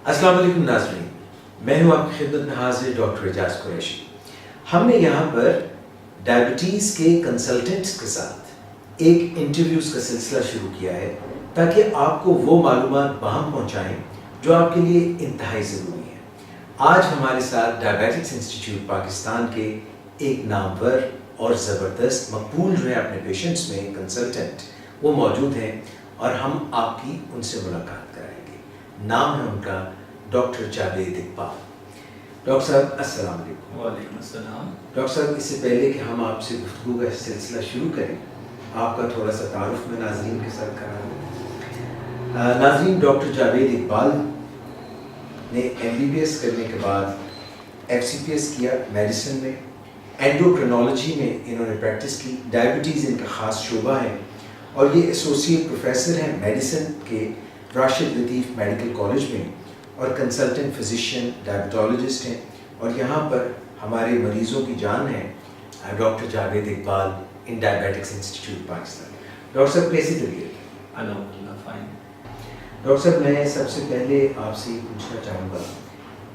السلام علیکم ناظرین، میں ہوں آپ کی خدمت میں حاضر ڈاکٹر اعجاز قریشی۔ ہم نے یہاں پر ڈائبٹیز کے کنسلٹنٹس کے ساتھ ایک انٹرویوز کا سلسلہ شروع کیا ہے تاکہ آپ کو وہ معلومات باہم پہنچائیں جو آپ کے لیے انتہائی ضروری ہیں۔ آج ہمارے ساتھ ڈائبیٹکس انسٹیٹیوٹ پاکستان کے ایک نامور اور زبردست مقبول جو ہے اپنے پیشنٹس میں کنسلٹنٹ وہ موجود ہیں اور ہم آپ کی ان سے ملاقات کرائیں گے۔ نام ہے ان کا ڈاکٹر جاوید اقبال۔ ڈاکٹر صاحب السلام علیکم۔ وعلیکم السلام۔ ڈاکٹر صاحب، اس سے پہلے کہ ہم آپ سے گفتگو کا سلسلہ شروع کریں، آپ کا تھوڑا سا تعارف میں ناظرین کے ساتھ کرا دیں۔ ناظرین، ڈاکٹر جاوید اقبال نے MBBS کرنے کے بعد FCPS کیا میڈیسن میں، اینڈوکرینالوجی میں انہوں نے پریکٹس کی، ڈائبٹیز ان کا خاص شعبہ ہے اور یہ ایسوسیٹ پروفیسر ہیں میڈیسن کے راشد لطیف میڈیکل کالج میں اور کنسلٹنٹ فزیشین ڈائبٹالوجسٹ ہیں، اور یہاں پر ہمارے مریضوں کی جان ہے ڈاکٹر جاوید اقبال ان ڈائبیٹکس انسٹیٹیوٹ پاکستان۔ ڈاکٹر صاحب کیسی طبیعت؟ الحمدللہ فائن۔ ڈاکٹر صاحب، میں سب سے پہلے آپ سے یہ پوچھنا چاہوں گا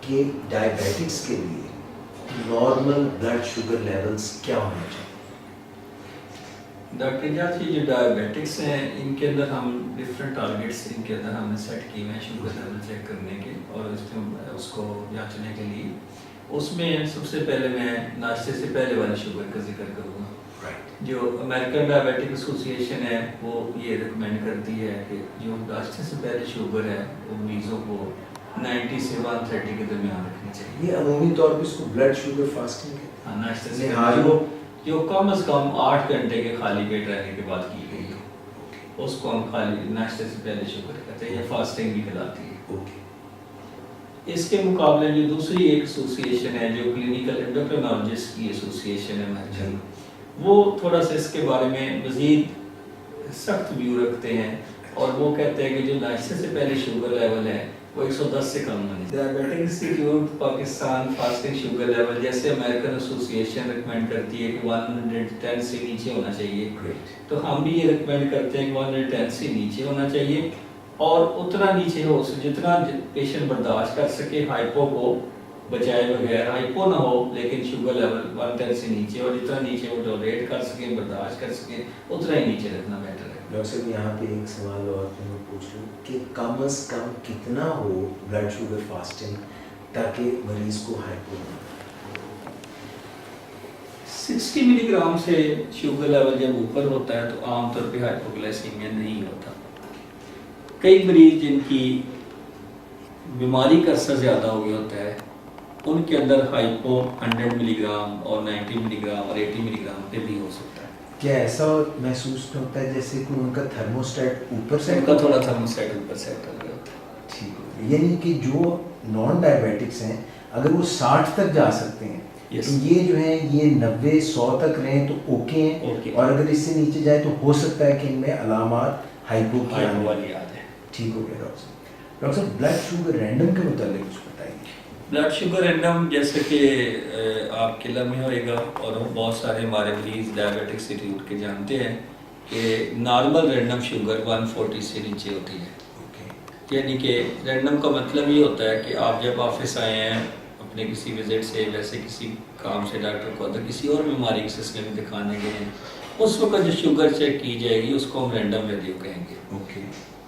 کہ ڈائبیٹکس کے لیے نارمل بلڈ شوگر لیولز کیا ہونا چاہیے؟ ڈاکٹر اعجاز جی، جو ڈائبیٹکس ہیں ان کے اندر ہم ڈفرینٹ ٹارگیٹس ان کے اندر ہم نے سیٹ کیے ہیں شوگر لیول چیک کرنے کے اور اس کو جانچنے کے لیے۔ اس میں سب سے پہلے میں ناشتے سے پہلے والی شوگر کا ذکر کروں گا۔ جو امریکن ڈائبیٹک ایسوسیشن ہے وہ یہ ریکمینڈ کرتی ہے کہ جو ناشتے سے پہلے شوگر ہے وہ مریضوں کو 90 سے 130 کے درمیان رکھنی چاہیے۔ یہ عمومی طور پہ اس کو بلڈ شوگر فاسٹنگ ہے؟ ہاں، ناشتے سے پہلے جو کم از کم 8 گھنٹے کے خالی پیٹ رہنے کے بعد کی گئی ہو اس کو ہم خالی ناشتے سے پہلے شوگر کہتے ہیں، یہ فاسٹنگ بھی کہلاتی ہے۔ اس کے مقابلے جو دوسری ایک ایسوسیشن ہے جو کلینیکل اینڈوکرینالوجسٹ کی ایسوسیشن ہے امریکن، وہ تھوڑا سا اس کے بارے میں مزید سخت ویو رکھتے ہیں اور وہ کہتے ہیں کہ جو ناشتے سے پہلے شوگر لیول ہے وہ 110 سے کم ہونی چاہیے۔ Diabetic institute Pakistan fasting sugar level جیسے امریکن ایسوسیشن ریکمینڈ کرتی ہے کہ 110 سے نیچے ہونا چاہیے، تو ہم بھی یہ ریکمینڈ کرتے ہیں کہ 110 سے نیچے ہونا چاہیے اور اتنا نیچے ہو جتنا پیشنٹ برداشت کر سکے، ہائپو کو بچائے بغیر، ہائپو نہ ہو لیکن شوگر لیول 110 سے نیچے اور جتنا نیچے وہ ٹالریٹ کر سکیں، برداشت کر سکیں، اتنا ہی نیچے رکھنا بہتر ہے۔ ڈاکٹر صاحب، یہاں پہ ایک سوال اور میں پوچھ لوں کہ کم از کم کتنا ہو بلڈ شوگر فاسٹنگ تاکہ مریض کو ہائپو نہ ہو؟ 60 ملی گرام سے شوگر لیول جب اوپر ہوتا ہے تو عام طور پہ ہائپوگلائسیمیا نہیں ہوتا۔ کئی مریض جن کی بیماری کا عرصہ زیادہ ہو گیا ہوتا ہے ان کے اندر ہائپو 100 ملی گرام اور 90 ملی گرام اور 80 ملی گرام پہ بھی ہو سکتا ہے۔ کیا ایسا محسوس ہوتا ہے جیسے کہ ان کا تھرموسٹیٹ اوپر سے ان کا تھوڑا تھرموسٹیٹ اوپر سیٹ ہو گیا ہوتا ہے؟ ٹھیک ہے، یعنی کہ جو نان ڈائبیٹکس ہیں اگر وہ 60 تک جا سکتے ہیں تو یہ جو ہیں یہ 90-100 تک رہیں تو اوکے ہیں، اور اگر اس سے نیچے جائے تو ہو سکتا ہے کہ ان میں علامات ہائپو کی والی آ جائے۔ ٹھیک ہو گیا ڈاکٹر صاحب۔ ڈاکٹر صاحب، بلڈ شوگر رینڈم کے متعلق کچھ بتائیے۔ بلڈ شوگر رینڈم جیسے کہ آپ کے علم میں ہوئے گا اور بہت سارے ہمارے مریض ڈائبیٹک انسٹیٹیوٹ کے جانتے ہیں کہ نارمل رینڈم شوگر 140 سے نیچے ہوتی ہے۔ یعنی کہ رینڈم کا مطلب یہ ہوتا ہے کہ آپ جب آفس آئے ہیں اپنے کسی وزٹ سے، ویسے کسی کام سے ڈاکٹر کو اگر کسی اور بیماری کے سلسلے میں دکھانے گئے ہیں، اس وقت جو شوگر چیک کی جائے گی اس کو ہم رینڈم ویلیو کہیں گے۔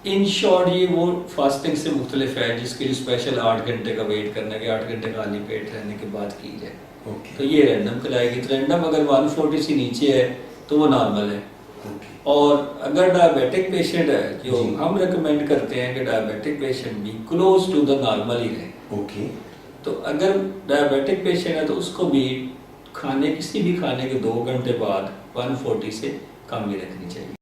ان شارٹ یہ وہ فاسٹنگ سے مختلف ہے جس کے لیے اسپیشل 8 گھنٹے کا ویٹ کرنا کہ 8 گھنٹے خالی پیٹ رہنے کے بعد کی جائے، تو یہ رینڈم کہلائے گی۔ تو رینڈم اگر 140 سے نیچے ہے تو وہ نارمل ہے، اور اگر ڈائبیٹک پیشنٹ ہے جو ہم ریکمینڈ کرتے ہیں کہ ڈائبیٹک پیشنٹ بھی کلوز ٹو دا نارمل ہی رہے۔ تو اگر ڈائبیٹک پیشنٹ ہے تو اس کو بھی کسی بھی کھانے کے 2 گھنٹے بعد 140 سے کم ہی رکھنی چاہیے۔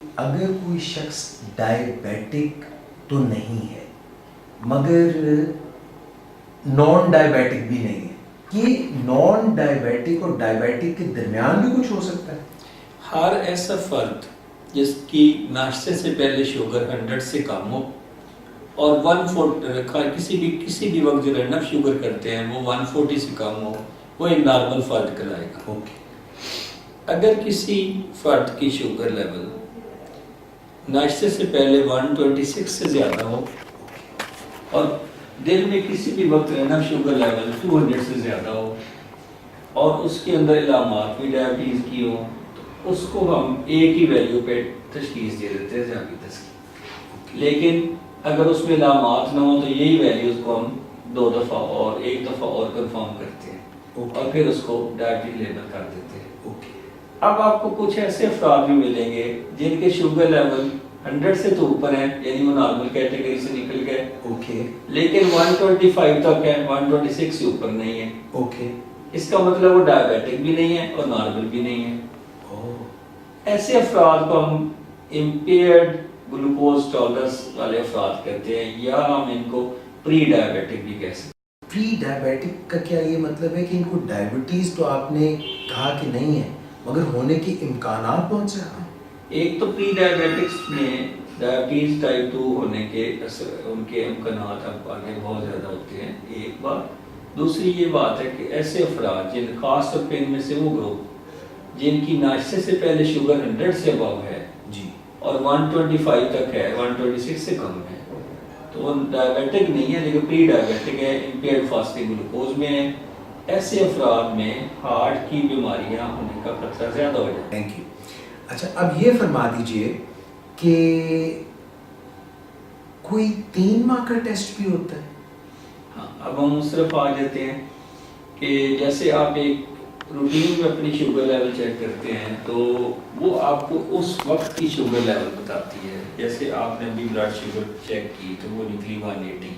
اگر کوئی شخص ڈائبیٹک تو نہیں ہے مگر نان ڈائبیٹک بھی نہیں ہے، کہ نان ڈائبیٹک اور ڈائبیٹک کے درمیان بھی کچھ ہو سکتا ہے؟ ہر ایسا فرد جس کی ناشتے سے پہلے شوگر 100 سے کم ہو اور 140 کسی بھی وقت جو رینڈم شوگر کرتے ہیں وہ 140 سے کم ہو، وہ ایک نارمل فرد کہلائے گا۔ اگر کسی فرد کی شوگر لیول ناشتے سے پہلے 126 سے زیادہ ہو اور دن میں کسی بھی وقت رینڈم شوگر لیول 200 سے زیادہ ہو اور اس کے اندر علامات بھی ڈائبٹیز کی ہو تو اس کو ہم ایک ہی ویلیو پہ تشخیص دے دیتے ہیں ذیابیطس کی. لیکن اگر اس میں علامات نہ ہو تو یہی ویلیوز کو ہم 2 دفعہ اور 1 دفعہ اور کنفرم کرتے ہیں اور پھر اس کو ڈائبٹیز لیبل کر دیتے ہیں. اب آپ کو کچھ ایسے افراد بھی ملیں گے جن کے شوگر لیول 100 سے تو اوپر ہیں, یعنی وہ نارمل کیٹیگری سے نکل گئے, لیکن 125 تک ہے, 126 سے اوپر نہیں ہے. اس کا مطلب وہ ڈائبیٹک بھی نہیں ہے اور نارمل بھی نہیں ہے. ایسے افراد کو ہم امپیئرڈ گلوکوز ٹالرنس والے افراد کہتے ہیں, یا ہم ان کو پری ڈائبیٹک بھی کہہ سکتے ہیں. پری ڈائبیٹک کا کیا یہ مطلب ہے کہ ان کو ڈائبٹیز تو آپ نے کہا کہ نہیں ہے مگر ہونے کے امکانات بہت سے ہیں؟ ایک تو پری ڈائبیٹکس میں ڈائبٹیز ٹائپ 2 ہونے کے ان کے امکانات اب آگے بہت زیادہ ہوتے ہیں, ایک بات. دوسری یہ بات ہے کہ ایسے افراد جن خاص طور پہ ان میں سے وہ گروپ جن کی ناشتے سے پہلے شوگر 100 سے ابو ہے جی اور 125 تک ہے, 126 سے کم ہے, تو وہ ڈائبیٹک نہیں ہے لیکن پری ڈائبیٹک ہے, امپیئرڈ فاسٹنگ گلوکوز میں ہے. ایسے افراد میں ہارٹ کی بیماریاں ہونے کا خطرہ زیادہ ہو جاتا ہے. Thank you. اچھا اب یہ فرما دیجئے کہ کوئی 3 ماہ کا ٹیسٹ بھی ہوتا ہے؟ ہاں, اب ہم اس طرف آ جاتے ہیں کہ جیسے آپ ایک روٹین میں اپنی شوگر لیول چیک کرتے ہیں تو وہ آپ کو اس وقت کی شوگر لیول بتاتی ہے. جیسے آپ نے ابھی بلڈ شوگر چیک کی تو وہ نکلی 180.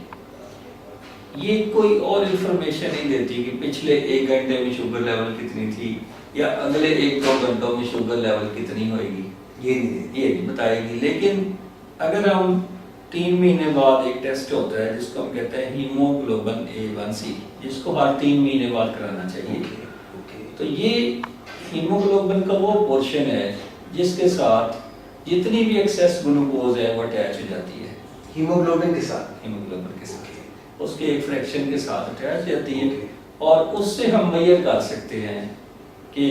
یہ کوئی اور انفارمیشن نہیں دیتی کہ پچھلے 1 گھنٹے میں شوگر لیول کتنی تھی یا اگلے 1-2 گھنٹوں میں شوگر لیول کتنی ہوئے گی, یہ نہیں بتائے گی. لیکن اگر ہم 3 مہینے بعد ایک ٹیسٹ ہوتا ہے جس کو ہم کہتے ہیں ہیموگلوبن A1C, جس کو ہر 3 مہینے بعد کرانا چاہیے. تو یہ ہیموگلوبن کا وہ پورشن ہے جس کے ساتھ جتنی بھی ایکسیس گلوکوز ہے وہ اٹیچ ہو جاتی ہے ہیموگلوبن کے ساتھ اس کے ایک فریکشن کے ساتھ اٹیچ جاتی ہے. اور اس سے ہم میئر کر سکتے ہیں کہ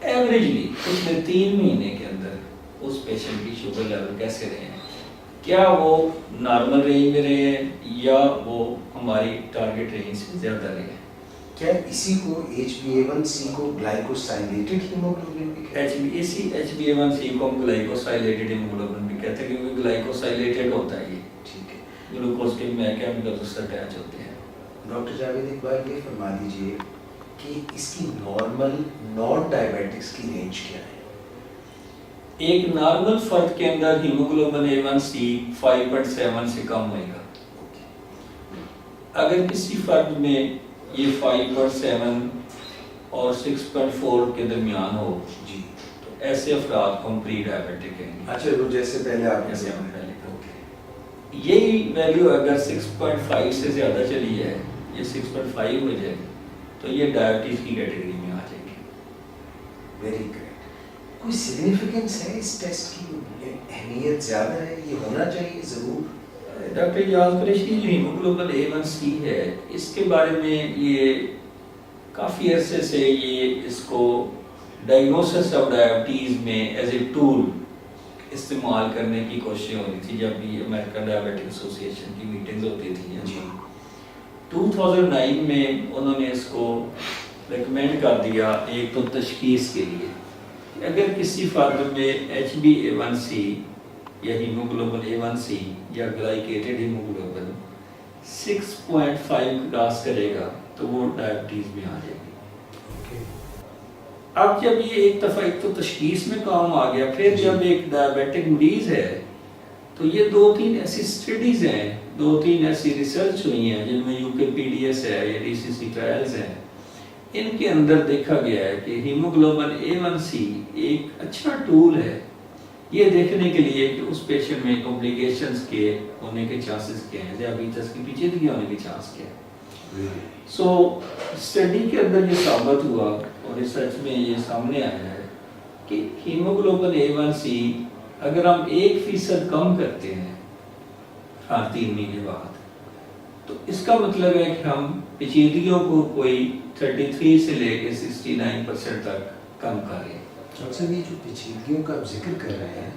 ایوریجلی پچھلے 3 مہینے کے اندر اس پیشنٹ کی شوگر لیول کیسے رہے ہیں, کیا وہ نارمل رینج میں رہے ہیں یا وہ ہماری ٹارگٹ رینج سے زیادہ رہے ہیں. کیا اسی کو HbA1c کو گلائکوسائلیٹڈ ہیموگلوبن بھی کہتے ہیں؟ HbA1c کو ہم گلائکوسائلیٹڈ ہیموگلوبن بھی کہتے ہیں کیونکہ گلائکوسائلیٹڈ ہوتا ہے. یہ ٹھیک ہے, گلوکوز کے کیمیکلز اس سے اٹیچ ہوتے ہیں. ڈاکٹر جاوید اقبال یہ فرما دیجئے کہ اس کی نارمل نان ڈائبیٹکس کی رینج کیا ہے؟ ایک نارمل فرد کے اندر ہیموگلوبن A1c 5.7 سے کم ہوئے گا. اگر کسی فرد میں یہ 5.7 اور 6.4 کے درمیان ہو جی تو ایسے افراد کو ہم پری ڈائبیٹک کہیں گے. اچھا وہ جیسے پہلے آپ جیسے ہم پہلے یہی ویلیو اگر 6.5 سے زیادہ چلی ہے, یہ 6.5 ہو جائے تو یہ ڈائبٹیز کی کیٹیگری میں آ جائے گی. Very great. کوئی سگنیفیکنس ہے اس ٹیسٹ کی, اہمیت زیادہ ہے, یہ ہونا چاہیے ضرور؟ ڈاکٹر اجاز قریشی جو ہیموگلوبن A1c ہے اس کے بارے میں یہ کافی عرصے سے یہ اس کو ڈائگنوسس آف ڈائبٹیز میں ایز اے ٹول استعمال کرنے کی کوششیں ہو رہی تھی جب بھی امریکن ڈائبیٹک ایسوسی ایشن کی میٹنگز ہوتی تھیں. جی 2009 میں انہوں نے اس کو ریکمینڈ کر دیا ایک تو تشخیص کے لیے کہ اگر کسی فرد میں HbA1c یا ہیموگلوبن A1c یا گلائکیٹڈ ہیموگلوبن 6.5 کراس کرے گا تو وہ ڈائبٹیز میں آ جائے گی. اب جب یہ ایک دفعہ ایک تو تشخیص میں کام آ گیا, پھر جب ایک ڈائبیٹک مریض ہے تو یہ 2-3 ایسی اسٹڈیز ہیں, 2-3 ایسی ریسرچ ہوئی ہیں جن میں UKPDS ہے یا DCC ٹرائلز ہیں. ان کے اندر دیکھا گیا ہے کہ ہیموگلوبن A1c ایک اچھا ٹول ہے یہ دیکھنے کے لیے کہ اس پیشنٹ میں کمپلیکیشنز کے ہونے کے چانسز کیا ہیں, ذیابیطس کی پیچیدگی ہونے کے چانس کیا ہے. سو اسٹڈی کے اندر یہ ثابت ہوا اور ریسرچ میں یہ سامنے آیا ہے کہ ہیموگلوبن A1c اگر ہم 1% کم کرتے ہیں ہر 3 مہینے بعد تو اس کا مطلب ہے کہ ہم پیچیدگیوں کو کوئی 33 سے لے کے 69% تک کم کر رہے ہیں. ڈاکٹر صاحب یہ جو پیچیدگیوں کا آپ ذکر کر رہے ہیں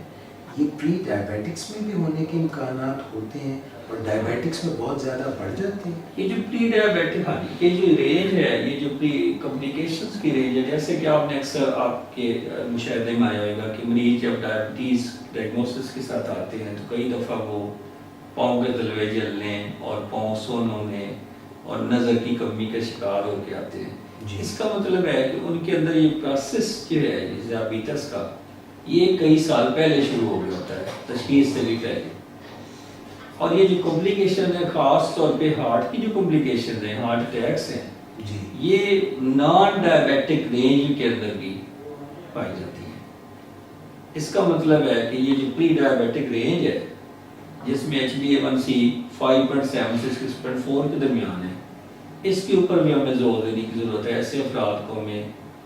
یہ پری ڈائبیٹکس میں بھی ہونے کے امکانات ہوتے ہیں اور ڈائبیٹکس میں بہت زیادہ بڑھ جاتے ہیں؟ یہ جو پری ڈائبیٹک، ہاں جی، یہ جو رینج ہے، یہ جو پری کمپلیکیشنز کی رینج ہے، جیسے کہ آپ نے اکثر آپ کے مشاہدے میں آیا ہوگا کہ مریض جب ڈائبٹیز ڈائگنوسس کے ساتھ آتے ہیں تو کئی دفعہ وہ پاؤں کے تلوے جلنے اور پاؤں سون ہونے اور نظر کی کمی کا شکار ہو کے آتے ہیں. اس کا مطلب ہے کہ ان کے اندر یہ پروسیس جو ہے ذیابیطس کا، یہ کئی سال پہلے شروع ہو گیا ہوتا ہے، تشخیص سے بھی پہلے. اور یہ جو کمپلیکیشن ہے خاص طور پہ ہارٹ کی جو کمپلیکیشن ہیں، ہارٹ اٹیکس ہیں، یہ نان ڈائبیٹک رینج کے اندر بھی پائی جاتی ہیں. اس کا مطلب ہے کہ یہ جو پری ڈائبیٹک رینج ہے جس میں HbA1c 5.7 سے 6.4 کے درمیان ہے، اس کے اوپر بھی ہمیں زور دینے کی ضرورت ہے. ایسے افراد کو ہمیں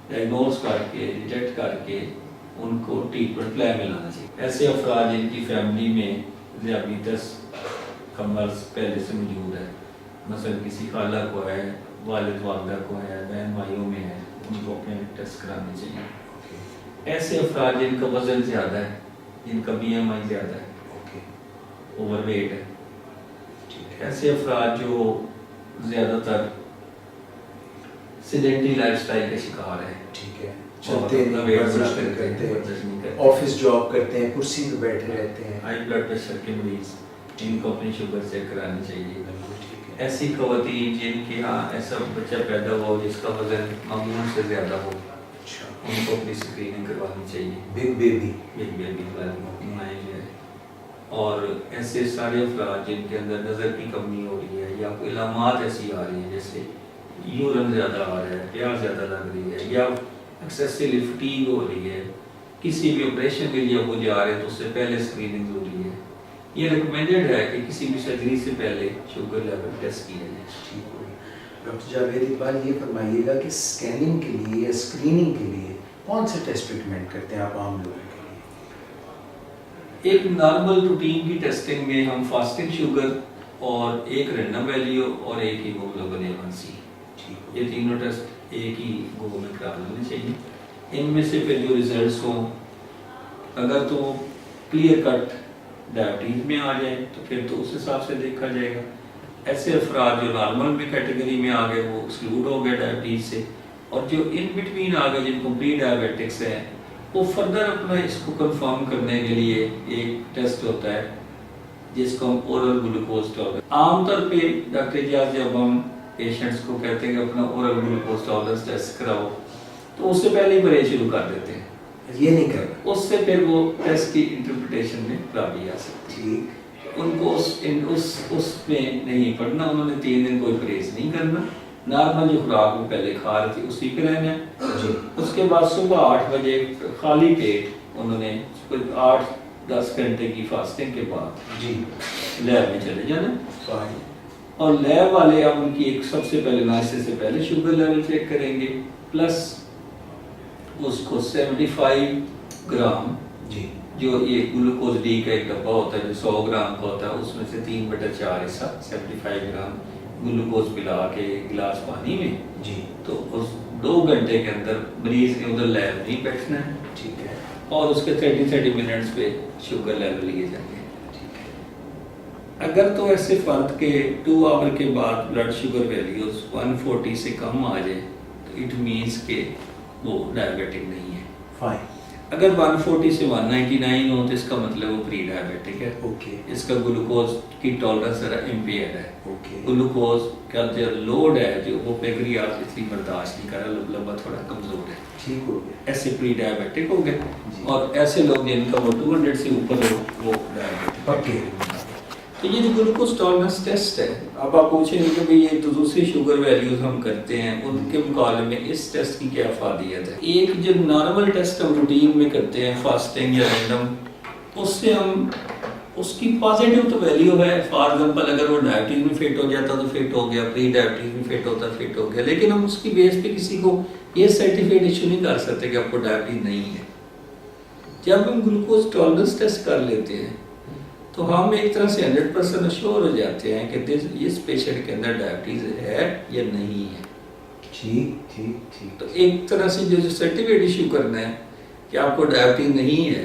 ڈائگنوز کر کے ڈیٹیکٹ کر کے ان کو ٹریٹمنٹ پلان میں لانا چاہیے. ایسے افراد جن کی فیملی میں ذیابیطس کا مرض پہلے سے موجود ہے، مثلا کسی خالہ کو ہے، والد والدہ کو ہے، بہن بھائیوں میں ہے، ان کو اپنے ٹیسٹ کرانے چاہیے. ایسے افراد جن کا وزن زیادہ ہے، جن کا BMI زیادہ ہے، اوور ویٹ ہے، ایسے افراد جو زیادہ تر سیڈنٹری لائف سٹائل کے شکار ہیں، ٹھیک ہے، چلتے نہیں، ورزش نہیں کرتے، آفس جاب کرتے ہیں، کرسی پہ بیٹھے رہتے ہیں، ہائی بلڈ پریشر کے مریض، جن کو اپنی شوگر چیک کرانی چاہیے. ایسی خواتین جن کے ہاں ایسا بچہ پیدا ہو جس کا وزن معمول سے زیادہ ہو، ان کو اپنی اسکریننگ کروانی چاہیے. بگ بیبی والی ہے. اور ایسے سارے افراد جن کے اندر نظر کی کمی ہو رہی ہے یا کوئی علامات ایسی آ رہی ہیں جیسے یورن زیادہ آ رہا ہے، پیاس زیادہ لگ رہی ہے، یا ایکسیسولی فٹیگ ہو رہی ہے، کسی بھی آپریشن کے لیے وہ جا رہے ہیں تو اس سے پہلے اسکریننگ ضروری ہے. یہ ریکمینڈڈ ہے کہ کسی بھی سرجری سے پہلے شوگر لیول ٹیسٹ کیا جائے. ٹھیک ہو گیا. ڈاکٹر جاوید اقبال، یہ فرمائیے گا کہ اسکیننگ کے لیے یا اسکریننگ کے لیے کون سے ٹیسٹ ریکمینڈ کرتے ہیں آپ عام لوگوں کے لیے؟ ایک نارمل روٹین کی ٹیسٹنگ میں ہم فاسٹنگ شوگر اور ایک رینڈم ویلیو اور ایک ہیموگلوبن A1c، یہ تینوں ٹیسٹ ایک ہی گو میں کرا لینے چاہیے. ان میں سے پھر جو ریزلٹس ہوں، اگر تو کلیئر کٹ ڈائبٹیز میں آ جائے تو پھر تو اس حساب سے دیکھا جائے گا. ایسے افراد جو نارمل میں کیٹیگری میں آ گئے وہ ایکسکلوڈ ہو گئے ڈائبٹیز سے، اور جو ان بٹوین آ گئے جن کو پری ڈائبیٹکس ہیں وہ فردر اپنا اس کو کنفرم کرنے کے لیے ایک ٹیسٹ ہوتا ہے جس کو ہم اورل گلوکوز ٹالرنس. عام طور پہ ڈاکٹر جاز جب ہم پیشنٹس کو کہتے ہیں کہ اپنا اورل گلوکوز ٹالرنس ٹیسٹ کراؤ تو اس سے پہلے ہی پرہیز شروع کر دیتے ہیں. یہ نہیں کرنا، اس سے پھر وہ ٹیسٹ کی انٹرپریٹیشن میں خرابی آ سکتی ہے. ان کو اس میں نہیں پڑھنا، انہوں نے 3 دن کوئی پرہیز نہیں کرنا، نارمل جو خوراک وہ پہلے کھا رہے تھے اسی پہ رہنا ہے. اس کے بعد صبح 8 بجے خالی پیٹ انہوں نے 8-10 گھنٹے کی فاسٹنگ کے بعد لیب میں چلے جانا. اور لیب والے اب ان کی ایک سب سے پہلے ناشتے سے پہلے شوگر لیول چیک کریں گے، پلس اس کو 75 گرام جو یہ گلوکوز ڈی کا ایک ڈبہ ہوتا ہے جو 100 گرام کا ہوتا ہے، اس میں سے 3/4 حصہ 75 گرام گلوکوز پلا کے گلاس پانی میں، تو اس 2 گھنٹے کے اندر مریض نے ادھر لیب نہیں بیٹھنا ہے، ٹھیک ہے، اور اس کے 30 منٹس پہ شوگر لیول لیے جائیں گے. اگر تو ایسے فرد کے 2 آور کے بعد بلڈ شوگر ویلیوز 140 سے کم آ جائے تو اٹ مینس کہ وہ ڈائبیٹک نہیں ہے. فائن. اگر 140 سے 199 ہو تو اس کا مطلب وہ پری ڈائبیٹک ہے. اس کا گلوکوز کی ٹالرنس ذرا امپیئرڈ ہے. گلوکوز کا جو لوڈ ہے جو وہ پیکریاس اتنی برداشت نہیں کر رہا، لبا تھوڑا کمزور ہے، ٹھیک ہو گیا، ایسے پری ڈائبیٹک ہو گئے. اور ایسے لوگ جن کا وہ 200 سے اوپر ہو وہ ڈائبیٹک. تو یہ جو گلوکوز ٹالرنس ٹیسٹ ہے، اب آپ پوچھیں گے کہ یہ جو دوسری شوگر ویلیوز ہم کرتے ہیں ان کے مقابلے میں اس ٹیسٹ کی کیا افادیت ہے. ایک جو نارمل ٹیسٹ ہم روٹین میں کرتے ہیں فاسٹنگ یا رینڈم، اس سے ہم اس کی پازیٹیو تو ویلیو ہے. فار ایگزامپل اگر وہ ڈائبٹیز میں فٹ ہو جاتا تو فٹ ہو گیا، پری ڈائبٹیز میں فٹ ہوتا فٹ ہو گیا، لیکن ہم اس کی بیس پہ کسی کو یہ سرٹیفکیٹ ایشو نہیں کر سکتے کہ آپ کو ڈائبٹیز نہیں ہے. جب ہم گلوکوز ٹالرنس ٹیسٹ کر لیتے ہیں تو ہم ایک طرح سے 100% اشور ہو جاتے ہیں کہ اس پیشنٹ کے اندر ڈائبٹیز ہے یا نہیں ہے. ٹھیک. تو ایک طرح سے جو سرٹیفکیٹ ایشو کرنا ہے کہ آپ کو ڈائبٹیز نہیں ہے،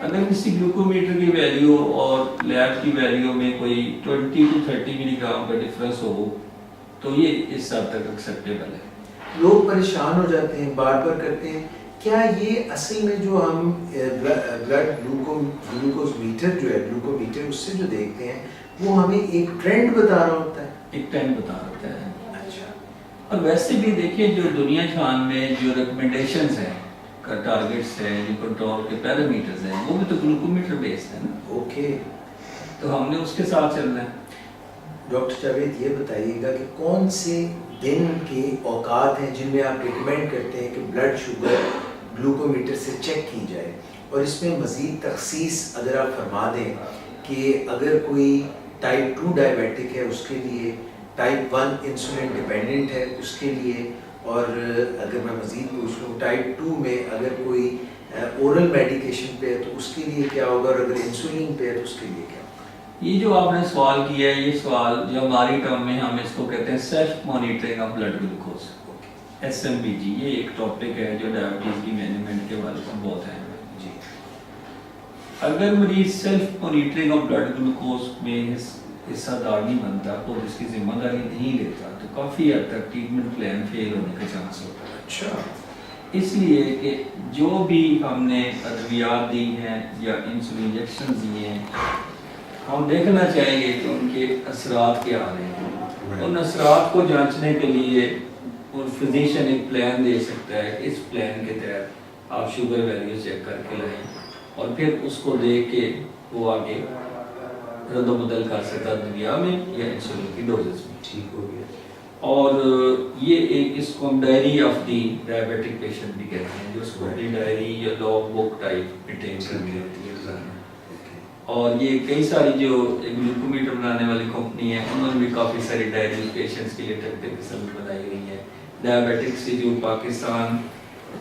اگر کسی گلوکومیٹر کی ویلیو اور لیب کی ویلیو میں کوئی 20 to 30 ملی گرام کا ڈفرنس ہو تو یہ اس حد تک ایکسیپٹیبل ہے. لوگ پریشان ہو جاتے ہیں، بار بار کرتے ہیں، کیا یہ اصل میں جو ہم بلڈ گلوکوز میٹر جو ہے گلوکومیٹر اس سے جو دیکھتے ہیں وہ ہمیں ایک ٹرینڈ بتا رہا ہوتا ہے؟ ایک ٹائم بتا رہتا ہے. اچھا. اور ویسے بھی دیکھیں جو دنیا جہان میں جو ریکمنڈیشنز ہیں ٹارگیٹس ہیں جو کنٹرول کے پیرامیٹرز ہیں وہ بھی تو گلوکومیٹر بیسڈ ہے نا. اوکے. تو ہم نے اس کے ساتھ چلنا ہے. ڈاکٹر جاوید یہ بتائیے گا کہ کون سے دن کے اوقات ہیں جن میں آپ ریکمینڈ کرتے ہیں کہ بلڈ شوگر گلوکومیٹر سے چیک کی جائے، اور اس میں مزید تخصیص اگر آپ فرما دیں کہ اگر کوئی ٹائپ 2 ڈائبیٹک ہے اس کے لیے، ٹائپ 1 انسولین ڈیپینڈنٹ ہے اس کے لیے، اور اگر میں مزید پوچھ لوں ٹائپ 2 میں اگر کوئی اورل میڈیکیشن پہ ہے تو اس کے لیے کیا ہوگا، اور اگر انسولین پہ ہے تو اس کے لیے کیا ہوگا؟ یہ جو آپ نے سوال کیا ہے، یہ سوال جو ہماری ٹرم میں ہم اس کو کہتے ہیں self monitoring of blood glucose, SMBG. یہ ایک ٹاپک ہے جو ڈائبٹیز کی مینجمنٹ کے والے سے بہت اہم ہے. جی. اگر مریض self monitoring of blood glucose میں حصہ دار نہیں بنتا اور اس کی ذمہ داری نہیں لیتا تو کافی حد تک ٹریٹمنٹ پلان فیل ہونے کا چانس ہوتا ہے. اچھا. اس لیے کہ جو بھی ہم نے ادویات دی ہیں یا انسولین انجیکشن دیے ہیں ہم دیکھنا چاہیں گے کہ ان کے اثرات کیا آ رہے ہیں. ان اثرات کو جانچنے کے لیے فزیشین ایک پلان دے سکتا ہے کہ اس پلان کے تحت آپ شوگر ویلیو چیک کر کے لائیں اور پھر اس کو دیکھ کے وہ آگے رد و بدل کر سکتا دنیا میں یا انسولین کی ڈوزز میں. ٹھیک ہو گیا. اور یہ ایک اس کو ہم diary of the diabetic patient بھی کہتے ہیں جو اس کو اپنی ڈائری یا لاگ بک ٹائپ میںٹین کرنی ہوتی ہے. اور یہ کئی ساری جو گلوکومیٹر بنانے والی کمپنی ہے انہوں نے بھی کافی ساری ڈائری پیشنٹس کے لیے ٹیکٹیکل قسم بنائی ہوئی ہیں. Diabetic institute Pakistan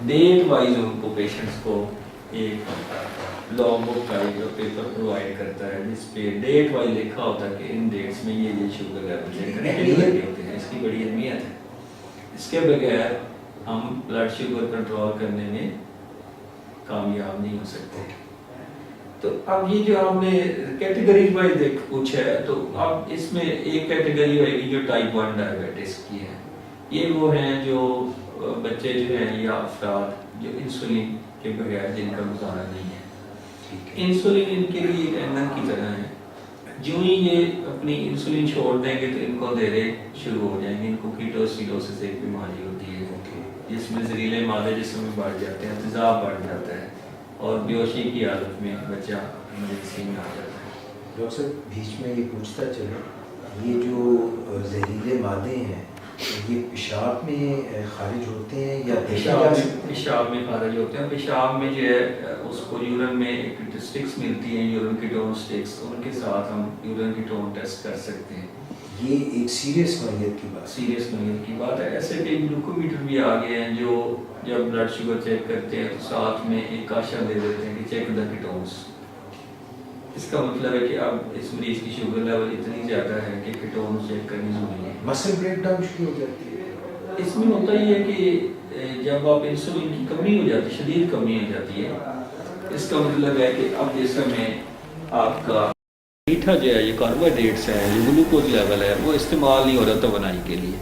date wise ان کو پیشنٹس کو ایک لاگ بک کا جو پیپر پرووائڈ کرتا ہے جس پہ ڈیٹ وائز لکھا ہوتا ہے کہ ان ڈیٹس میں یہ شوگر لیول چیک کرنے کے لیے لگے ہوتے ہیں. اس کی بڑی اہمیت ہے. اس کے بغیر ہم بلڈ شوگر کنٹرول کرنے میں کامیاب نہیں ہو سکتے. تو اب یہ جو ہم نے کیٹیگریز وائز پوچھا ہے تو اب اس میں ایک کیٹیگری ہوئے گی جو ٹائپ 1 ڈائبیٹس کی ہے. یہ وہ ہیں جو بچے جو ہیں یا افراد جو انسولین کے بغیر جن کا گزارا نہیں ہے. انسولین ان کے لیے ایک ایندھن کی طرح ہے. جو ہی یہ اپنی انسولین چھوڑ دیں گے تو ان کو اندھیرے شروع ہو جائیں گے. ان کو کیٹوسیڈوسس ایک بیماری ہوتی ہے جس میں زہریلے مادے جسم میں بڑھ جاتے ہیں، تیزاب بڑھ جاتا ہے اور بیہوشی کی حالت میں بچہ ایمرجنسی میں آ جاتا ہے. ڈاکٹر صاحب بیچ میں یہ پوچھتا چلے، یہ جو زہریلے مادے ہیں یہ پیشاب میں خارج ہوتے ہیں یا پیشاب میں خارج ہوتے ہیں؟ پیشاب میں جو ہے اس کو یورین میں ایک اسٹکس ملتی ہیں، یورین کیٹون اسٹکس، ان کے ساتھ ہم یورین کیٹون ٹیسٹ کر سکتے ہیں. یہ ایک سیریس نوعیت کی بات ہے. ایسے کئی گلوکومیٹر بھی آ گئے ہیں جو جب بلڈ شوگر چیک کرتے ہیں تو ساتھ میں ایک کاشا دے دیتے ہیں کہ چیک دا کیٹونز. اس کا مطلب ہے کہ اب اس مریض کی شوگر لیول اتنی زیادہ ہے کہ کیٹونز چیک کرنی ضروری ہے. مسل بریک ڈاؤن شروع ہو جاتی ہے. اس میں ہوتا یہ ہے کہ جب آپ انسولین کی کمی ہو جاتی ہے، شدید کمی ہو جاتی ہے، اس کا مطلب ہے کہ اب جس میں آپ کا میٹھا جو ہے یہ کاربوہائیڈریٹس ہے، یہ گلوکوز لیول ہے وہ استعمال نہیں ہو رہا توانائی کے لیے.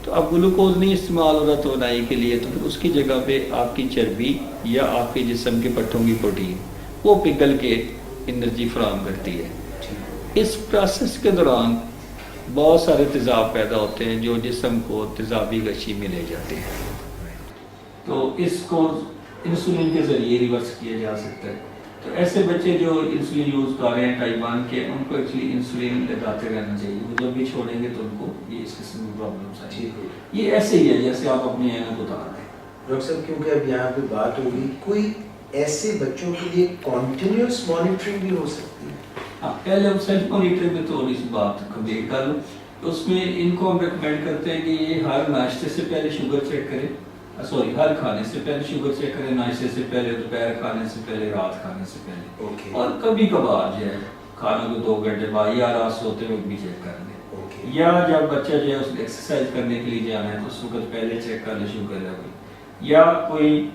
تو اب گلوکوز نہیں استعمال ہو رہا توانائی کے لیے تو پھر اس کی جگہ پہ آپ کی چربی یا آپ کے جسم کے پٹھوں کی پروٹین وہ پگھل کے انرجی فراہم کرتی ہے. اس پروسیس کے دوران بہت سارے تیزاب پیدا ہوتے ہیں جو جسم کو تیزابی غشی میں لے جاتے ہیں. تو اس کو انسولین کے ذریعے ریورس کیا جا سکتا ہے. تو ایسے بچے جو انسولین یوز کر رہے ہیں ٹائپ 1 کے، ان کو ایکچولی انسولین لگاتے رہنا چاہیے. وہ جب بھی چھوڑیں گے تو ان کو یہ اس قسم کی پرابلمس آئیں گی. یہ ایسے ہی ہے جیسے آپ اپنی اینک اتار دیں. ڈاکٹر صاحب کیونکہ اب یہاں پہ بات ہوگی، کوئی ایسے بچوں کے لیے کنٹینیوس مانیٹرنگ بھی ہو سکتی ہے؟ ہاں، پہلے ہم سیلف مانیٹرنگ میں تھوڑی سی بات کمپلیٹ کر لوں. تو اس میں ان کو ہم ریکمینڈ کرتے ہیں کہ یہ ہر ناشتے سے پہلے شوگر چیک کریں، ہر کھانے سے پہلے شوگر چیک کریں، ناشتے سے پہلے، دوپہر کھانے سے پہلے، رات کھانے سے پہلے. اور کبھی کبھار جو ہے کھانے کو 2 گھنٹے بعد یا رات سوتے وقت بھی چیک کر لیں. یا جب بچہ جو ہے اس ایکسرسائز کرنے کے لیے جانا ہے تو اس وقت پہلے چیک کر لیں شوگر لیول. یا کوئی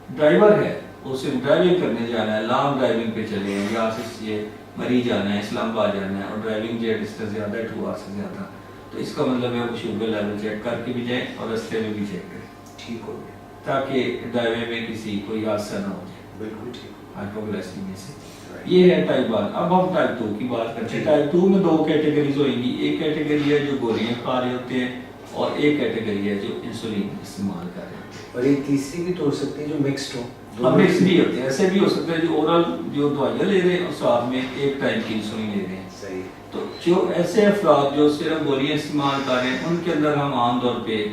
ڈرائیور ہے اسے ڈرائیونگ کرنے جانا ہے، لانگ ڈرائیونگ پہ چلے ہیں، یہاں سے یہ مری جانا ہے، اسلام آباد جانا ہے، اور ڈرائیونگ جو ڈسٹینس زیادہ ہے 2 hours سے زیادہ، تو اس کا مطلب ہے وہ شوگر لیول چیک کر کے بھی جائیں اور رستے میں بھی چیک کریں، ٹھیک ہو گیا، تاکہ ڈرائیوے میں کسی کوئی حادثہ نہ ہو جائے بالکل ٹھیک، ہائپوگلائسیمیا سے۔ یہ ہے ٹائپ 1۔ اب ہم ٹائپ 2 کی بات کرتے ہیں۔ ٹائپ 2 میں 2 کیٹیگریز ہوئیں گی، ایک کیٹیگری ہے جو گولیاں کھا رہے ہوتے ہیں، اور ایک کیٹیگری ہے جو انسولین استعمال کر رہے ہوتے ہیں، اور ایک تیسری بھی توڑ سکتے ہیں جو مکسڈ ہو، اب مکس بھی ہوتے ہیں، ایسے بھی ہو سکتا ہے جو اورل جو دوائیاں لے رہے ہیں اور ساتھ میں ایک ٹائپ کی انسولین لے رہے ہیں۔ صحیح۔ تو جو ایسے افراد جو صرف گولیاں استعمال کر رہے ہیں، ان کے اندر ہم عام طور پہ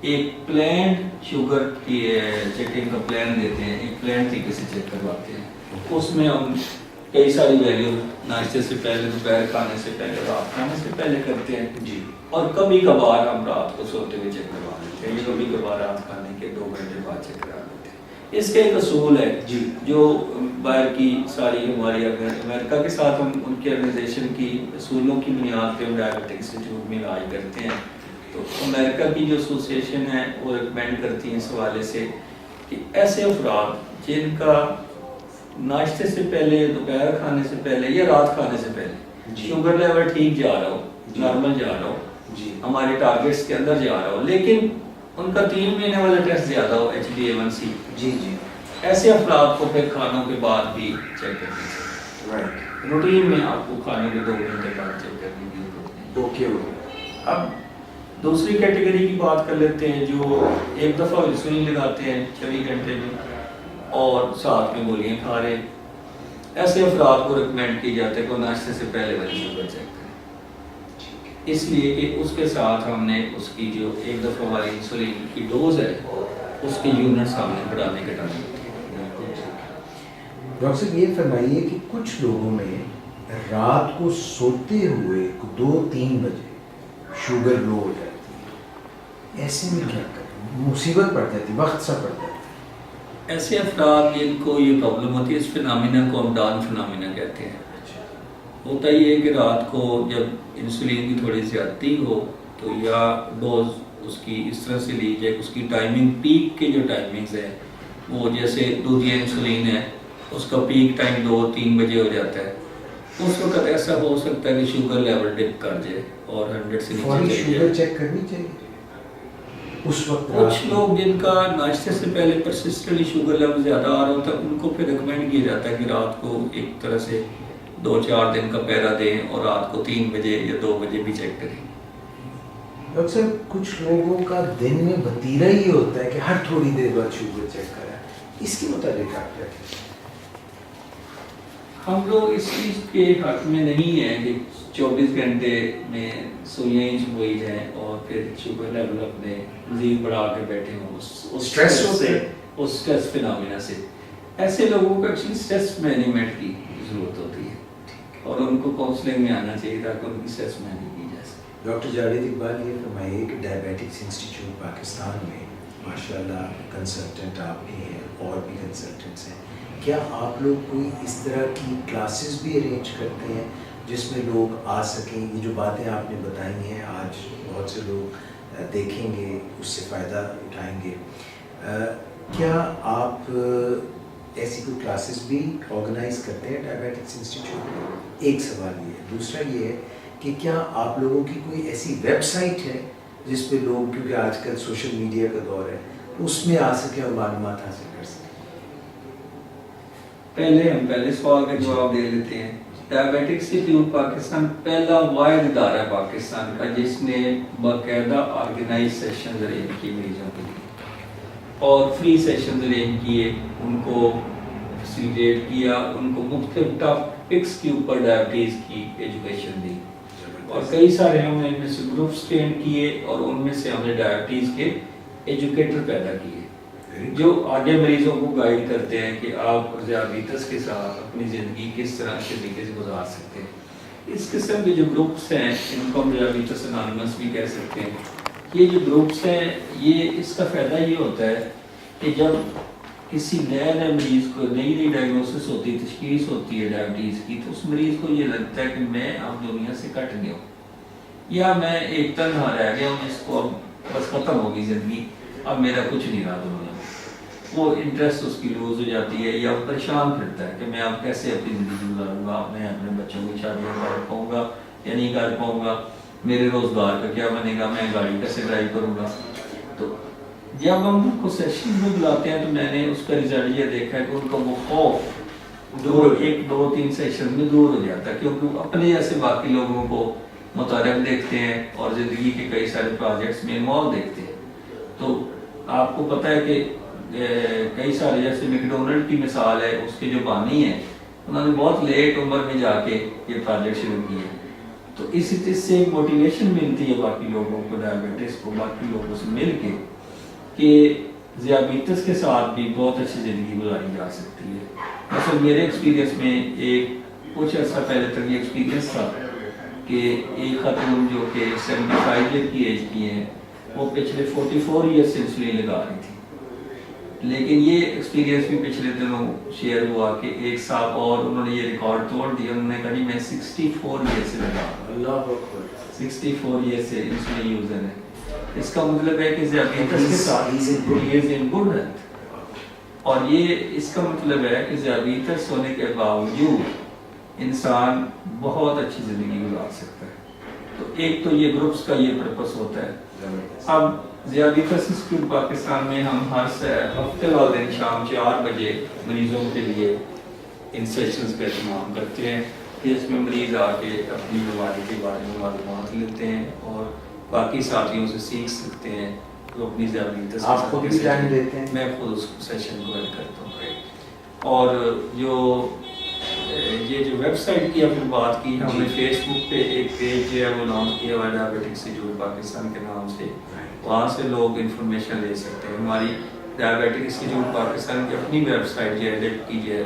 ایک پلانڈ شوگر کی چیکنگ کا پلان دیتے ہیں، ایک پلانڈ طریقے سے چیک کرواتے ہیں۔ اس میں ہم کئی ساری ویلیو ناشتے سے پہلے، دوپہر کھانے سے پہلے، رات کھانے سے پہلے کرتے ہیں جی، اور کبھی کبھار ہم رات کو سوتے ہوئے چیک کروا لیتے ہیں، کبھی کبھار رات کھانے کے 2 گھنٹے بعد چیک کرا لیتے ہیں۔ اس کا ایک اصول ہے جی، جو باہر کی ساری ہماری امریکہ کے ساتھ ہم ان کی آرگنائزیشن کی اصولوں کی بنیاد پہ ہم ڈائبٹک انسٹیٹیوٹ میں علاج کرتے ہیں۔ تو امریکہ کی جو ایسوسیشن ہے وہ ریکمینڈ کرتی ہے اس حوالے سے کہ ایسے افراد جن کا ناشتے سے پہلے، دوپہر کھانے سے پہلے یا رات کھانے سے پہلے جی، شوگر لیول ٹھیک جا رہا ہو، جی، نارمل جا رہا ہو، جی، ہمارے ٹارگیٹس کے اندر جا رہا ہو، لیکن ان کا 3 مہینے والا ٹیسٹ زیادہ ہو، HbA1c، جی، جی، ایسے افراد کو پھر کھانوں کے بعد بھی چیک کرنا چاہیے۔ رائٹ، روٹین میں آپ کو کھانے کے 2 گھنٹے بعد چیک کرنے کی ضرورت نہیں۔ اوکے ہو گیا۔ اب دوسری کیٹیگری کی بات کر لیتے ہیں جو ایک دفعہ انسولین لگاتے ہیں 24 گھنٹے میں اور ساتھ میں گولیاں کھا رہے ہیں۔ ایسے افراد کو ریکمینڈ کی جاتا ہے کہ وہ ناشتے سے پہلے والی شوگر چیک کریں، اس لیے کہ اس کے ساتھ ہم نے اس کی جو ایک دفعہ والی انسولین کی ڈوز ہے اس کی یونٹس ہم نے بڑھانے گھٹانے ہوتی ہے۔ ڈاکٹر صاحب یہ فرمائیے کہ کچھ لوگوں میں رات کو سوتے ہوئے 2-3 بجے شوگر لو ہو جاتی ہے، ایسے میں کیا کریں؟ مصیبت پڑ جاتی، وقت سا پڑ جاتا ہے۔ ایسے افراد جن کو یہ پرابلم ہوتی ہے، اس فنامنا کو ہم ڈان فنامنا کہتے ہیں۔ ہوتا یہ ہے کہ رات کو جب انسولین کی تھوڑی زیادتی ہو تو یا ڈوز اس کی اس طرح سے لی جائے، اس کی ٹائمنگ، پیک کے جو ٹائمنگز ہیں وہ جیسے دودھیا انسولین ہے اس کا پیک ٹائم 2-3 بجے ہو جاتا ہے، اس وقت ایسا ہو سکتا ہے کہ شوگر لیول ڈپ کر جائے اور 100 سے فوری نیچے چل شوگر جائے۔ چیک کرنی چاہیے اس وقت؟ کچھ لوگ جن کا ناشتے سے پہلے پرسسٹنٹلی شوگر لیول زیادہ آ رہا ہوتا ہے ان کو پھر ریکمینڈ کیا جاتا ہے کہ رات کو ایک طرح سے 2-4 دن کا پیرا دیں اور رات کو 3 بجے یا 2 بجے بھی چیک کریں۔ ڈاکٹر صاحب کچھ لوگوں کا دن میں وتیرہ ہی ہوتا ہے کہ ہر تھوڑی دیر بعد شوگر چیک کریں، اس کے متعلق آپ کیا کہتے ہیں؟ ہم لوگ اس چیز کے حق میں نہیں ہیں کہ 24 گھنٹے میں سوئیاں ہی چبوئی جائیں اور پھر شوگر لیول اپنے مزید بڑھا کے بیٹھے ہوں اس اسٹریس ہوتا ہے، اس اسٹریس فنامنا سے۔ ایسے لوگوں کو ایکچولی اسٹریس مینجمنٹ کی ضرورت ہوتی ہے اور ان کو کاؤنسلنگ میں آنا چاہیے تاکہ ان کی اسٹریس مینج کی جا سکے۔ ڈاکٹر جاوید اقبال یہ فرمائیے کہ ڈائبیٹکس انسٹیٹیوٹ پاکستان میں ماشاءاللہ کنسلٹنٹ آپ بھی ہیں اور بھی کنسلٹنٹس ہیں، کیا آپ لوگ کوئی اس طرح کی کلاسز بھی ارینج کرتے ہیں جس میں لوگ آ سکیں؟ یہ جو باتیں آپ نے بتائی ہیں آج بہت سے لوگ دیکھیں گے، اس سے فائدہ اٹھائیں گے، کیا آپ ایسی کوئی کلاسز بھی آرگنائز کرتے ہیں ڈائبیٹکس انسٹیٹیوٹ میں؟ ایک سوال یہ ہے۔ دوسرا یہ ہے کہ کیا آپ لوگوں کی کوئی ایسی ویب سائٹ ہے جس پہ لوگ، کیونکہ آج کل سوشل میڈیا کا دور ہے، اس میں آ سکیں اور معلومات حاصل کر سکیں؟ پہلے سوال کا جواب دے لیتے ہیں۔ ڈائبیٹک انسٹیٹیوٹ پاکستان پہلا واحد ادارہ ہے پاکستان کا جس نے باقاعدہ آرگنائز سیشن ارینج کیے مریضوں کے لیے اور فری سیشن ارینج کیے، ان کو فیسیلیٹیٹ کیا، ان کو مختلف ٹاپکس کے اوپر ڈائبٹیز کی ایجوکیشن دی اور کئی سارے ہم نے ان میں سے گروپس ٹرین کیے اور ان میں سے ہم نے ڈائبٹیز کے ایجوکیٹر پیدا کیے جو آگے مریضوں کو گائیڈ کرتے ہیں کہ آپ ذیابیطس کے ساتھ اپنی زندگی کس طرح کے طریقے سے گزار سکتے ہیں۔ اس قسم کے جو گروپس ہیں ان کو ہم ذیابیطس انانیمس بھی کہہ سکتے ہیں۔ یہ جو گروپس ہیں یہ اس کا فائدہ یہ ہوتا ہے کہ جب کسی نئے مریض کو نئی ڈائگنوسس ہوتی ہے، تشخیص ہوتی ہے ڈائبٹیز کی، تو اس مریض کو یہ لگتا ہے کہ میں اب دنیا سے کٹ گیا ہوں یا میں ایک تنہا رہ گیا ہوں، اس کو اب بس ختم ہوگی زندگی، اب میرا کچھ نہیں رہا دنیا میں۔ وہ انٹرسٹ اس کی لوز ہو جاتی ہے یا وہ پریشان پھرتا ہے کہ میں اب کیسے اپنی زندگی گزاروں گا، میں اپنے بچوں کی شادیاں کر پاؤں گا یا نہیں کر پاؤں گا، میرے روزگار کا کیا بنے گا، میں گاڑی کیسے ڈرائیو کروں گا. تو جب ہم ان کو سیشن میں بلاتے ہیں تو میں نے اس کا رزلٹ یہ دیکھا ہے کہ ان کا وہ خوف ایک دو تین سیشن میں دور ہو جاتا ہے، کیونکہ وہ اپنے جیسے باقی لوگوں کو متعارف دیکھتے ہیں اور زندگی کے کئی سارے پروجیکٹس میں انوالو دیکھتے ہیں. تو آپ کو پتہ ہے کہ کئی سارے جیسے میکڈونلڈ کی مثال ہے، اس کے جو بانی ہیں انہوں نے بہت لیٹ عمر میں جا کے یہ پروجیکٹ شروع کیے. تو اسی چیز سے ایک موٹیویشن ملتی ہے باقی لوگوں کو، ڈائبٹیز کو باقی لوگوں سے مل کے، کہ ذیابیطس کے ساتھ بھی بہت اچھی زندگی گزاری جا سکتی ہے. مثلا میرے ایکسپیرینس میں ایک کچھ عرصہ پہلے تک یہ ایکسپیرینس تھا کہ ایک خاتون جو کہ 75 ایئر کی ایج کی ہیں، وہ پچھلے 44 ایئر سے انسولین لگا رہی تھی. لیکن یہ ایکسپیرینس بھی پچھلے دنوں شیئر ہوا کہ ایک صاحب اور انہوں نے یہ ریکارڈ توڑ دیا، انہوں نے کہا جی میں 64 ایئر سے لگا رہا ہوں. اللہ اکبر. 64 ایئر سے انسولین یوزر ہے. اس کا مطلب ہے کہ ذیابیطس کے ساتھ he is in good health. اور یہ اس کا مطلب ہے کہ ذیابیطس ہونے کے باوجود انسان بہت اچھی زندگی گزار سکتا ہے. تو ایک تو یہ گروپس کا یہ پرپس ہوتا ہے. اب ذیابیطس انسٹیٹیوٹ پاکستان میں ہم ہر ہفتے والے دن شام 4 بجے مریضوں کے لیے ان سیشنز کا اہتمام کرتے ہیں، جس میں مریض آ کے اپنی بیماری کے بارے میں معلومات لیتے ہیں اور باقی ساتھیوں سے سیکھ سکتے ہیں تو اپنی ذیابیطس آپ خود بھی ٹائم دیتے ہیں؟ میں خود اس سیشن کو ایڈ کرتا ہوں. اور یہ جو ویب سائٹ کی آپ نے بات کی، ہم نے فیس بک پہ ایک پیج جو ہے وہ لانچ کیا ہوا ہے ڈائبٹک انسٹیٹیوٹ پاکستان کے نام سے. وہاں سے لوگ انفارمیشن لے سکتے ہیں. ہماری ڈائبٹک انسٹیٹیوٹ پاکستان کی اپنی ویب سائٹ جو ہے ایڈٹ کی ہے،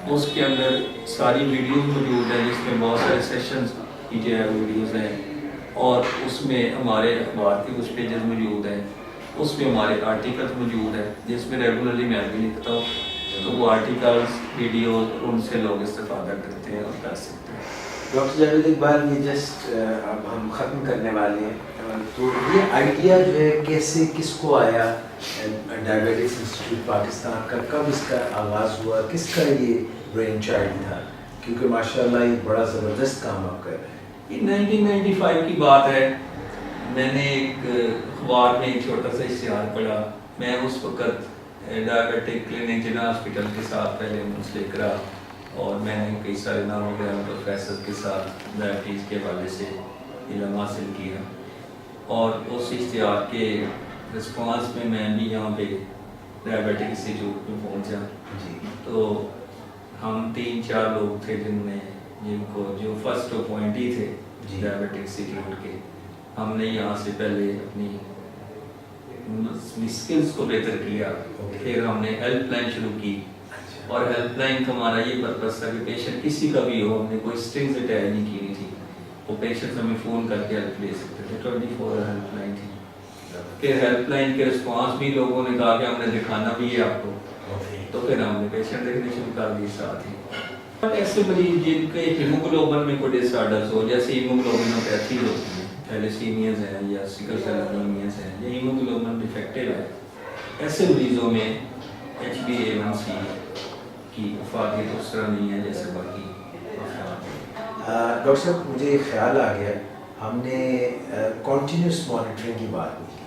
اس کے اندر ساری ویڈیوز موجود ہیں جس میں بہت سارے سیشنز کی جو ہے ویڈیوز ہیں، اور اس میں ہمارے اخبار کے کچھ پیجز موجود ہیں، اس میں ہمارے آرٹیکلز موجود ہیں جس میں ریگولرلی میں بھی لکھتا ہوں. تو وہ آرٹیکلز ویڈیوز ان سے لوگ استفادہ کرتے ہیں اور کر سکتے ہیں. ڈاکٹر جاوید اقبال، یہ جسٹ اب ہم ختم کرنے والے ہیں، تو یہ آئیڈیا جو ہے کیسے کس کو آیا ڈائبٹکس انسٹیٹیوٹ پاکستان کا، کب اس کا آغاز ہوا، کس کا یہ برین چائلڈ تھا؟ کیونکہ ماشاءاللہ یہ بڑا زبردست کام آپ کر رہے ہیں. یہ 1995 کی بات ہے. میں نے ایک اخبار میں ایک چھوٹا سا اشتہار پڑھا. میں اس وقت ڈائبٹک کلینک جنا ہاسپٹل کے ساتھ پہلے منسلک رہا اور میں نے کئی سارے نام وغیرہ پروفیسر کے ساتھ ڈائبٹیز کے حوالے سے علم حاصل کیا. اور اس اشتہار کے رسپانس میں بھی یہاں پہ ڈائبٹک انسٹیٹیوٹ میں پہنچا. تو ہم 3-4 لوگ تھے جن کو جو فرسٹ اپوائنٹی تھے ڈائبٹک انسٹیٹیوٹ کے. ہم نے یہاں سے پہلے اپنی اسکلز کو بہتر کیا، پھر ہم نے ہیلپ لائن شروع کی. اور ہیلپ لائن کا ہمارا یہ پرپس تھا کہ پیشنٹ کسی کا بھی ہو، ہم نے کوئی اسٹرنگز اٹیچ نہیں کی تھی. وہ پیشنٹ ہمیں فون کر کے ہیلپ لے سکتے تھے. 24 ہیلپ لائن تھی. پھر ہیلپ لائن کے رسپانس بھی لوگوں نے کہا کہ ہم نے دکھانا بھی ہے آپ کو، تو پھر ہم نے پیشنٹ دیکھنے شروع کر دی ساتھ ہی. ایسے مریض جن کے ہیموگلوبن میں کوئی ڈس آرڈرز ہو، جیسے ہیموگلوبینوپیتھی ہوتی ہے، تھیلیسیمیاز ہیں یا سکل سیل انیمیاز ہیں یا ہیموگلوبن ڈیفیکٹیو ہے، ایسے مریضوں میں HbA1c کی افادیت اس طرح نہیں ہے جیسے باقی افراد. ڈاکٹر صاحب مجھے ایک خیال آ گیا، ہم نے کنٹینیوس مانیٹرنگ کی بات نہیں کی،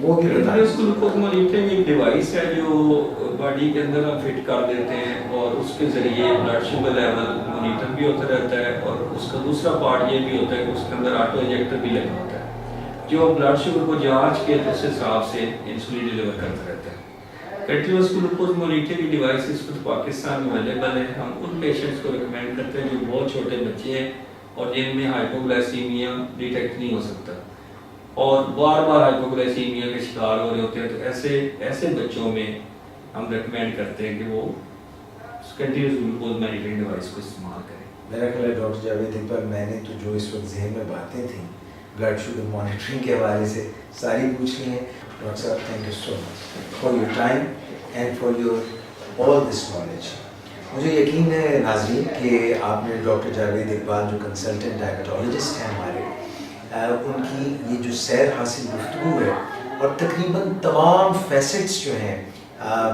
وہ بھی کنٹینیوس گلوکوز مانیٹرنگ ایک ڈیوائس ہے جو باڈی کے اندر ہم فٹ کر دیتے ہیں اور اس کے ذریعے بلڈ شوگر لیول مانیٹر بھی ہوتا رہتا ہے. اور اس کا دوسرا پارٹ یہ بھی ہوتا ہے کہ اس کے اندر آٹو انجیکٹر بھی لگا ہوتا ہے جو بلڈ شوگر کو جانچ کے اس حساب سے انسولین ڈیلیور کرتا رہتا ہے. کنٹینیوس گلوکوز مانیٹرنگ ڈیوائس اس وقت پاکستان میں اویلیبل ہے. ہم ان پیشنٹس کو ریکمینڈ کرتے ہیں جو بہت چھوٹے بچے ہیں اور جن میں ہائپوگلائسیمیا ڈیٹیکٹ نہیں ہو سکتا اور بار بار ہائپوگلائسیمیا کے شکار ہو رہے ہوتے ہیں. تو ایسے بچوں میں ہم ریکمینڈ کرتے ہیں کہ وہ کنٹینیوس گلوکوز مانیٹرنگ ڈیوائس کو استعمال کریں. میرا خیال ہے ڈاکٹر جاوید اقبال، میں نے تو جو اس وقت ذہن میں باتیں تھیں بلڈ شوگر مانیٹرنگ کے حوالے سے ساری پوچھ لی ہیں. ڈاکٹر صاحب thank you so much for your time and for your all this knowledge. مجھے یقین ہے ناظرین کہ آپ نے ڈاکٹر جاوید اقبال جو کنسلٹنٹ ڈائبٹالوجسٹ ہیں ہمارے، ان کی یہ جو سیر حاصل گفتگو ہے اور تقریباً تمام فیسٹس جو ہیں